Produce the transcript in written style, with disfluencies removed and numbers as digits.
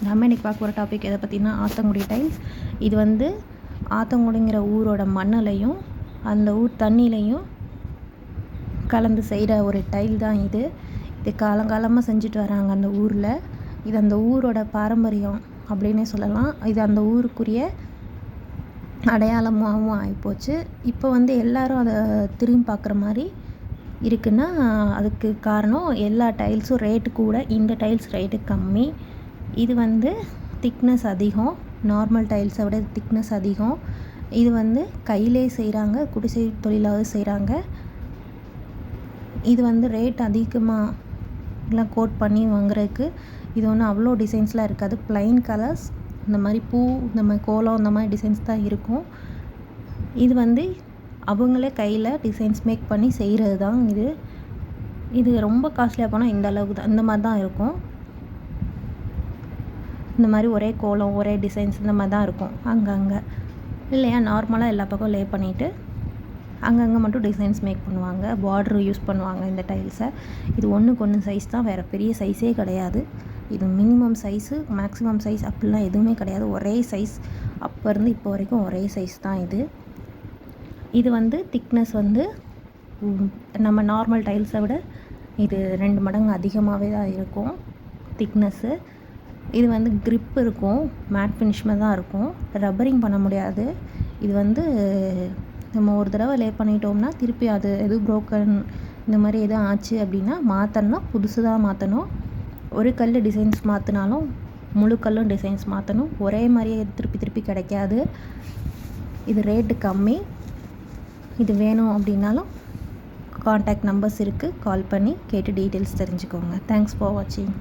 நம்ம இன்றைக்கி பார்க்க போகிற டாபிக் எதை பற்றினா ஆத்தங்குடி டைல்ஸ். இது வந்து ஆத்தங்குடிங்கிற ஊரோட மண்ணிலையும் அந்த ஊர் தண்ணியிலையும் கலந்து செய்கிற ஒரு டைல் தான் இது. இது காலங்காலமாக செஞ்சுட்டு வராங்க அந்த ஊரில். இது அந்த ஊரோட பாரம்பரியம் அப்படின்னே சொல்லலாம். இது அந்த ஊருக்குரிய அடையாளமாகவும் ஆகிப்போச்சு. இப்போ வந்து எல்லோரும் அதை திரும்பி பார்க்குற மாதிரி இருக்குன்னா அதுக்கு காரணம் எல்லா டைல்ஸும் ரேட்டு கூட, இந்த டைல்ஸ் ரேட்டு கம்மி. இது வந்து திக்னஸ் அதிகம், நார்மல் டைல்ஸை விட திக்னஸ் அதிகம். இது வந்து கையிலே செய்கிறாங்க, குடிசை தொழிலாவது செய்கிறாங்க. இது வந்து ரேட் அதிகமாகலாம் கோட் பண்ணி வாங்குறதுக்கு இது ஒன்றும் அவ்வளோ டிசைன்ஸ்லாம் இருக்காது. ப்ளைன் கலர்ஸ், இந்த மாதிரி பூ, இந்த மாதிரி கோலம், இந்த மாதிரி டிசைன்ஸ் தான் இருக்கும். இது வந்து அவங்களே கையில் டிசைன்ஸ் மேக் பண்ணி செய்கிறது தான் இது. இது ரொம்ப காஸ்ட்லியாக போனால் இந்த அளவுக்கு தான், இந்த மாதிரி தான் இருக்கும். இந்த மாதிரி ஒரே கோலம், ஒரே டிசைன்ஸ் இந்த மாதிரி தான் இருக்கும் அங்கங்கே. இல்லையா நார்மலாக எல்லா பக்கம் லே பண்ணிவிட்டு அங்கங்கே மட்டும் டிசைன்ஸ் மேக் பண்ணுவாங்க. பார்ட்ரு யூஸ் பண்ணுவாங்க இந்த டைல்ஸை. இது ஒன்றுக்கு ஒன்று சைஸ் தான், வேறு பெரிய சைஸே கிடையாது. இது மினிமம் சைஸு, மேக்ஸிமம் சைஸ் அப்படிலாம் எதுவுமே கிடையாது. ஒரே சைஸ், அப்போ இருந்து இப்போ வரைக்கும் ஒரே சைஸ் தான் இது. இது வந்து திக்னஸ் வந்து நம்ம நார்மல் டைல்ஸை விட இது 2 மடங்கு அதிகமாகவே தான் இருக்கும் திக்னஸ்ஸு. இது வந்து க்ரிப் இருக்கும், மேட் ஃபினிஷ்மாக தான் இருக்கும், ரப்பரிங் பண்ண முடியாது. இது வந்து நம்ம ஒரு தடவை லே பண்ணிட்டோம்னா திருப்பி அது எதுவும் ப்ரோக்கன் இந்த மாதிரி எதுவும் ஆச்சு அப்படின்னா மாற்றணும்னா புதுசு தான் மாற்றணும். ஒரு கல் டிசைன்ஸ் மாற்றினாலும் முழு கல்லும் டிசைன்ஸ் மாற்றணும். ஒரே மாதிரியே திருப்பி திருப்பி கிடைக்காது. இது ரேட்டு கம்மி. இது வேணும் அப்படின்னாலும் கான்டாக்ட் நம்பர்ஸ் இருக்குது, கால் பண்ணி கேட்டு டீட்டெயில்ஸ் தெரிஞ்சுக்கோங்க. தேங்க்ஸ் ஃபார் வாட்சிங்.